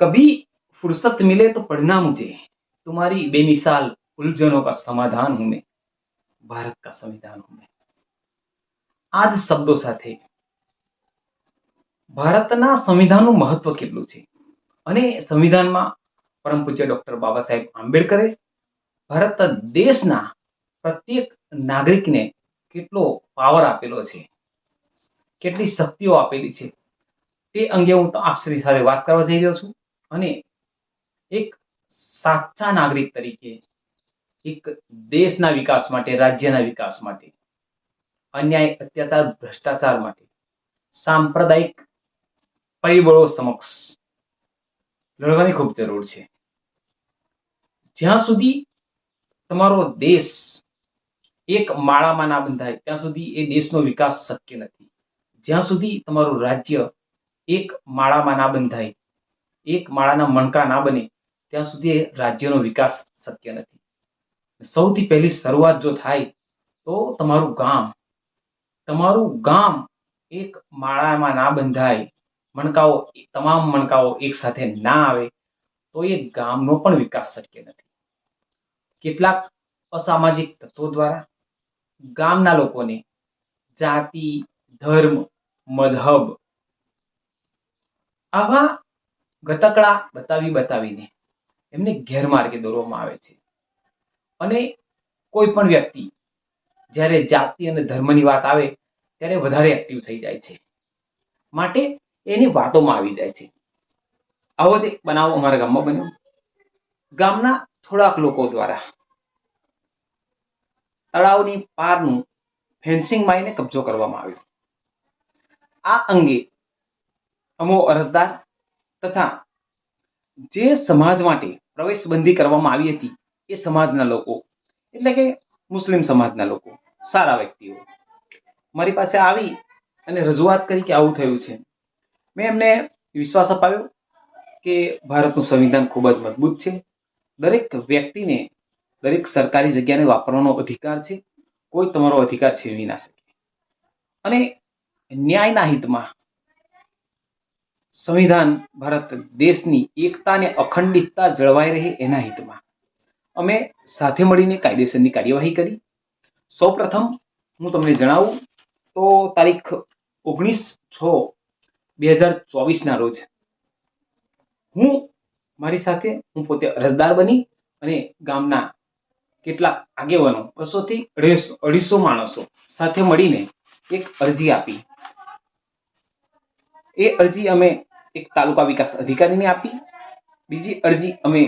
कभी फुर्सत मिले तो पढ़ना मुझे, तुम्हारी बेमिसाल उलझनों का समाधान हूं मैं, भारत का संविधान हूं मैं। આ જ શબ્દો સાથે ભારતના સંવિધાનનું મહત્વ કેટલું છે અને સંવિધાનમાં પરમ પૂજ્ય ડોક્ટર બાબા સાહેબ આંબેડકરે ભારત દેશના પ્રત્યેક નાગરિકને કેટલો પાવર આપેલો છે, કેટલી શક્તિઓ આપેલી છે, તે અંગે હું આપ શ્રી સાથે વાત કરવા જઈ રહ્યો છું. અને એક સાચા નાગરિક તરીકે એક દેશના વિકાસ માટે, રાજ્યના વિકાસ માટે, અન્યાય, અત્યાચાર, ભ્રષ્ટાચાર માટે, સાંપ્રદાયિક પરિબળો સમક્ષ લડવાની ખૂબ જરૂર છે. જ્યાં સુધી તમારો દેશ એક માળામાં ના બંધાય ત્યાં સુધી એ દેશનો વિકાસ શક્ય નથી. જ્યાં સુધી તમારું રાજ્ય એક માળામાં ના બંધાય, એક માળાના મણકા ના બને ત્યાં સુધી એ રાજ્યનો વિકાસ શક્ય નથી. સૌથી પહેલી શરૂઆત જો થાય તો તમારું ગામ એક માળામાં ના બંધાય, તમામ મણકાઓ એક સાથે ના આવે તો એ ગામનો પણ વિકાસ શક્ય નથી. કેટલાક અસામાજિક તત્વો દ્વારા ગામના લોકોને જાતિ, ધર્મ, મઝહબ આવા ગતકડા બતાવીને એમને ગેરમાર્ગે દોરવામાં આવે છે. અને કોઈ પણ વ્યક્તિ જ્યારે જાતિ અને ધર્મની વાત આવે ત્યારે વધારે એક્ટિવ થઈ જાય છે, માટે એની વાતોમાં આવી જાય છે. આવો જ એક બનાવ અમારા ગામમાં બન્યો. ગામના થોડાક લોકો દ્વારા તળાવની પારનું ફેન્સિંગ મારીને કબજો કરવામાં આવ્યો. આ અંગે અમો અરજદાર તથા જે સમાજ માટે પ્રવેશબંધી કરવામાં આવી હતી એ સમાજના લોકો, એટલે કે મુસ્લિમ સમાજના લોકો, સારા વ્યક્તિઓ મારી પાસે આવી અને રજૂઆત કરી કે આવું થયું છે. મેં એમને વિશ્વાસ અપાવ્યો કે ભારતનું સંવિધાન ખૂબ જ મજબૂત છે, દરેક વ્યક્તિને દરેક સરકારી જગ્યાને વાપરવાનો અધિકાર છે, કોઈ તમારો અધિકાર છીનવી ના શકે. અને ન્યાયના હિતમાં, સંવિધાન ભારત દેશની એકતા અને અખંડિતતા જળવાઈ રહે એના હિતમાં અમે સાથે મળીને કાયદેસરની કાર્યવાહી કરી. સૌપ્રથમ હું તમને જણાવું તો તારીખ 19/6/2024 રોજ હું પોતે અરજદાર બની અને ગામના કેટલાક આગેવાનો 200 થી 250 માણસો સાથે મળીને એક અરજી આપી. એ અરજી અમે એક તાલુકા વિકાસ અધિકારીને આપી, બીજી અરજી અમે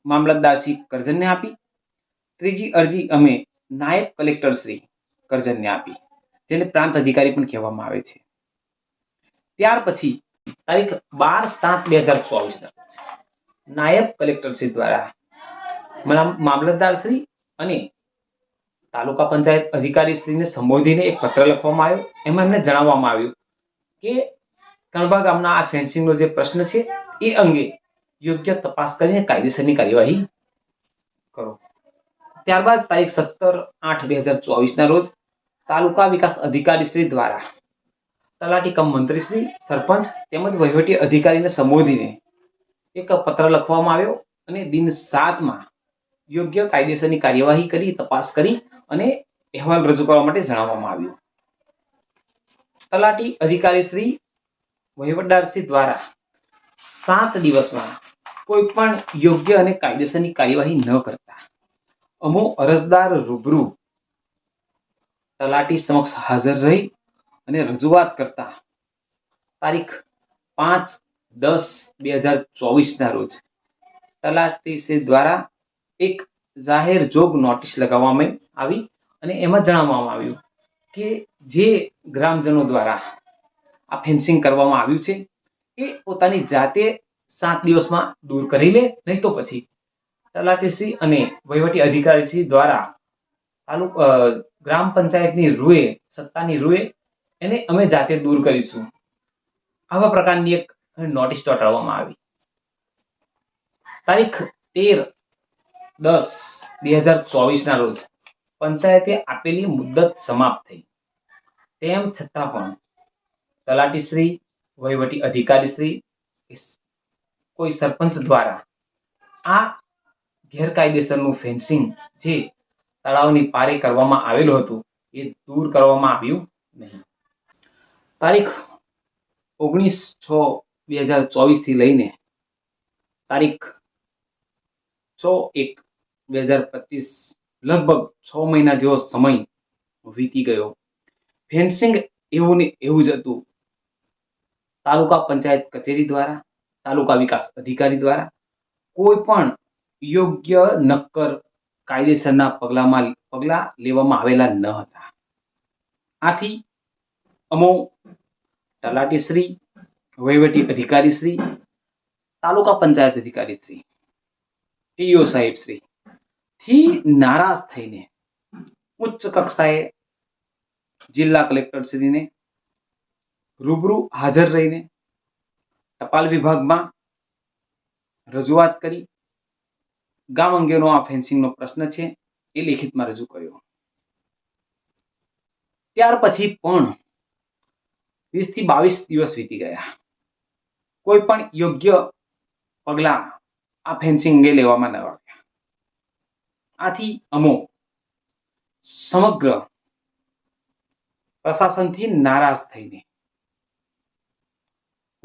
મામલતદાર શ્રી કરજણને આપી, ત્રીજી અરજી અમે નાયબ કલેક્ટર શ્રી કરજણને આપી, જેને પ્રાંત અધિકારી પણ કહેવામાં આવે છે. ત્યાર પછી તારીખ 12/7/2024 નાયબ કલેક્ટર શ્રી દ્વારા મામલતદાર શ્રી અને તાલુકા પંચાયત અધિકારી શ્રીને સંબોધીને એક પત્ર લખવામાં આવ્યો. એમાં એમને જણાવવામાં આવ્યું કે કણબા ગામના આ ફેન્સિંગનો જે પ્રશ્ન છે એ અંગે યોગ્ય તપાસ કરીને કાયદેસરની કાર્યવાહી કરો. ત્યારબાદ તારીખ 17/8/2024 રોજ તાલુકા વિકાસ અધિકારી શ્રી દ્વારા તલાટી કમ મંત્રી શ્રી, સરપંચ તેમજ વહીવટી અધિકારીને સંબોધીને એક પત્ર લખવામાં આવ્યો અને દિન 7માં યોગ્ય કાયદેસરની કાર્યવાહી કરી, તપાસ કરી અને અહેવાલ રજૂ કરવા માટે જણાવવામાં આવ્યું. તલાટી અધિકારી શ્રી, વહીવટદાર શ્રી દ્વારા 7 દિવસમાં કોઈ પણ યોગ્ય અને કાયદેસરની કાર્યવાહી ન કરતા અમો અરજદાર રૂબરૂ તલાટી સમક્ષ હાજર રહી અને રજૂઆત કરતા તારીખ 5/10/2024 રોજ તલાટી શ્રી દ્વારા એક જાહેર જોગ નોટિસ લગાવવામાં આવી અને એમાં જણાવવામાં આવ્યું કે જે ગ્રામજનો દ્વારા આ ફેન્સિંગ કરવામાં આવ્યું છે એ પોતાની જાતે 7 દિવસમાં દૂર કરી લે, નહીં તો પછી તલાટીશ્રી અને વહીવટી અધિકારીશ્રી દ્વારા ગ્રામ પંચાયતની રૂએ, સત્તાની રૂએ એને અમે જાતે દૂર કરીશું. આવા પ્રકારની એક નોટિસ ચોંટાડવામાં આવી. તારીખ 13/10/2024 રોજ પંચાયતે આપેલી મુદ્દત સમાપ્ત થઈ. તેમ છતાં પણ તલાટીશ્રી, વહીવટી અધિકારીશ્રી કોઈ સરપંચ દ્વારા આ ગેરકાયદેસરનું ફેન્સિંગ જે તળાવની પારે કરવામાં આવેલું હતું એ દૂર કરવામાં આવ્યું નહીં. તારીખ 19/6/2024 થી લઈને તારીખ 6/1/2025 લગભગ 6 મહિના જેવો સમય વીતી ગયો. ફેન્સિંગ એવું ને એવું જ હતું. તાલુકા પંચાયત કચેરી દ્વારા, તાલુકા વિકાસ અધિકારી દ્વારા કોઈ પણ યોગ્ય નક્કર કાયદેસરના પગલા લેવામાં આવેલા ન હતા. આથી અમો તલાટીશ્રી, વહીવટી અધિકારીશ્રી, તાલુકા પંચાયત અધિકારીશ્રી, ટીઓ સાહેબશ્રી થી નારાજ થઈને ઉચ્ચ કક્ષાએ જિલ્લા કલેક્ટરશ્રીને રૂબરૂ હાજર રહીને ટપાલ વિભાગમાં રજૂઆત કરી ગામ અંગેનો આ ફેન્સિંગનો પ્રશ્ન છે એ લેખિતમાં રજૂ કર્યો. ત્યાર પછી પણ 20 થી 22 દિવસ વીતી ગયા. કોઈ પણ યોગ્ય પગલા આ ફેન્સિંગ અંગે લેવામાં ન આવ્યા. આથી અમો સમગ્ર પ્રશાસનથી નારાજ થઈને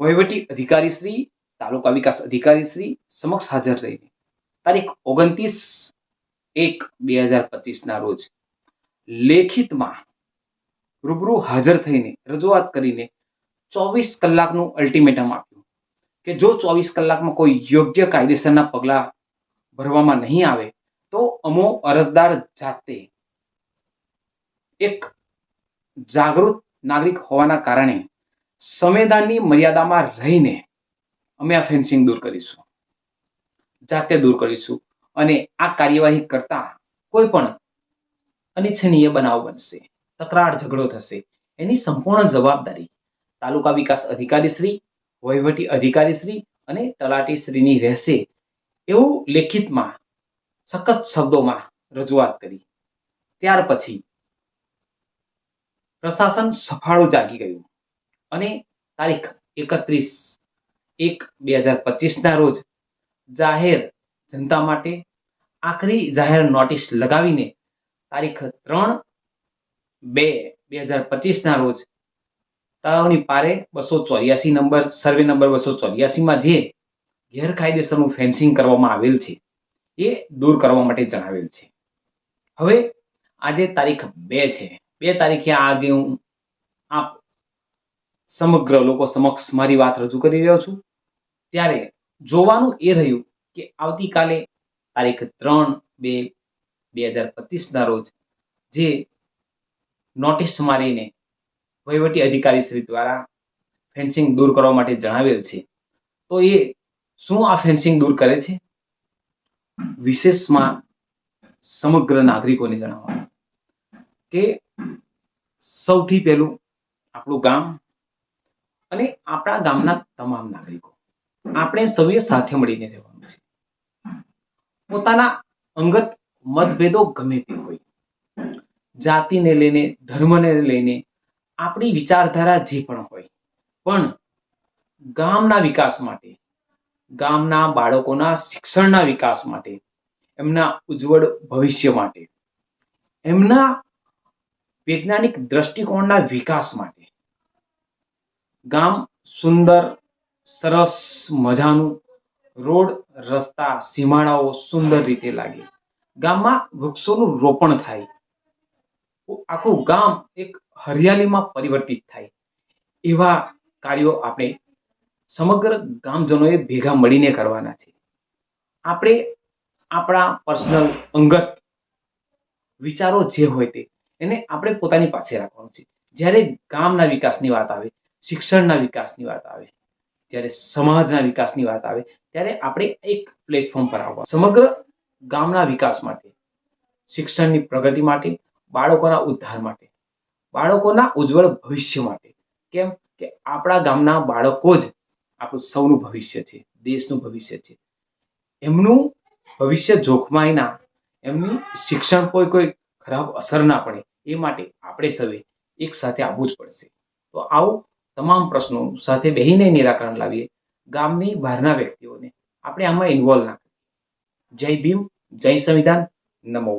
વહીવટી અધિકારીશ્રી, તાલુકા વિકાસ અધિકારીશ્રી સમક્ષ હાજર રહીને તારીખ 29/1/2025 ના રોજ લેખિતમાં રૂબરૂ હાજર થઈને રજૂઆત કરીને 24 કલાકનું અલ્ટિમેટમ આપ્યું કે જો 24 કલાકમાં કોઈ યોગ્ય કાયદેસરના પગલા ભરવામાં નહીં આવે તો અમો અરજદાર જાતે એક જાગૃત નાગરિક હોવાના કારણે સંવિધાનની મર્યાદામાં રહીને અમે આ ફેન્સિંગ દૂર કરીશું, જાતે દૂર કરીશું અને આ કાર્યવાહી કરતા કોઈ પણ અનિચ્છનીય બનાવ બનશે, તકરાર ઝઘડો થશે, એની સંપૂર્ણ જવાબદારી તાલુકા વિકાસ અધિકારીશ્રી, વહીવટી અધિકારીશ્રી અને તલાટીશ્રીની રહેશે એવું લેખિતમાં સખત શબ્દોમાં રજૂઆત કરી. ત્યાર પછી પ્રશાસન સફાળું જાગી ગયું અને તારીખ 31/1/2025 ના રોજ જાહેર જનતા માટે આખરી જાહેર નોટિસ લગાવીને તારીખ 3/2/2025 ના રોજ તળાવની પારે 284 નંબર સર્વે નંબર 284 માં જે ગેરકાયદેસરનું ફેન્સિંગ કરવામાં આવેલ છે એ દૂર કરવા માટે જણાવેલ છે. હવે આજે તારીખ 2 છે. 2 તારીખે આજે હું આપ સમગ્ર લોકો સમક્ષ મારી વાત રજૂ કરી રહ્યો છું. ત્યારે જોવાનું એ રહ્યું કે આવતીકાલે તારીખ 3/2/2025 ના રોજ જે નોટિસ મારીને વહીવટી અધિકારી શ્રી દ્વારા ફેન્સિંગ દૂર કરવા માટે જણાવેલ છે તો એ શું આ ફેન્સિંગ દૂર કરે છે વિશેષમાં સમગ્ર નાગરિકોને જણાવવાનું કે સૌથી પહેલું આપણું ગામ અને આપણા ગામના તમામ નાગરિકો આપણે સૌએ સાથે મળીને રહેવાનું છે. પોતાના અંગત મતભેદો ગમે તે હોય, જાતિને લઈને, ધર્મને લઈને, આપણી વિચારધારા જે પણ હોય, પણ ગામના વિકાસ માટે, ગામના બાળકોના શિક્ષણના વિકાસ માટે, એમના ઉજ્જવળ ભવિષ્ય માટે, એમના વૈજ્ઞાનિક દ્રષ્ટિકોણના વિકાસ માટે ગામ સુંદર, સરસ મજાનું રોડ, રસ્તા, સીમાડાઓ સુંદર રીતે લાગે, ગામમાં વૃક્ષોનું રોપણ થાય, આખું ગામ એક હરિયાળીમાં પરિવર્તિત થાય, એવા કાર્યો આપણે સમગ્ર ગામજનોએ ભેગા મળીને કરવાના છે. આપણે આપણા પર્સનલ અંગત વિચારો જે હોય તે એને આપણે પોતાની પાસે રાખવાનું છે. જ્યારે ગામના વિકાસની વાત આવે, શિક્ષણના વિકાસની વાત આવે, જ્યારે સમાજના વિકાસની વાત આવે ત્યારે આપણે એક પ્લેટફોર્મ પર આવવા, સમગ્ર ગામના વિકાસ માટે, શિક્ષણની પ્રગતિ માટે, બાળકોના ઉદ્ધાર માટે, બાળકોના ઉજ્જવળ ભવિષ્ય માટે. કેમ કે આપણા ગામના બાળકો જ આપણું સૌનું ભવિષ્ય છે, દેશનું ભવિષ્ય છે. એમનું ભવિષ્ય જોખમાય ના, એમની શિક્ષણ કોઈ ખરાબ અસર ના પડે એ માટે આપણે સૌએ એક સાથે આવવું જ પડશે. તો આવો તમામ પ્રશ્નો સાથે બેહીને નિરાકરણ લાવીએ ગામની બહારના વ્યક્તિઓને આપણે આમાં ઇન્વોલ્વ ના કરીએ. જય ભીમ, જય સંવિધાન, નમો.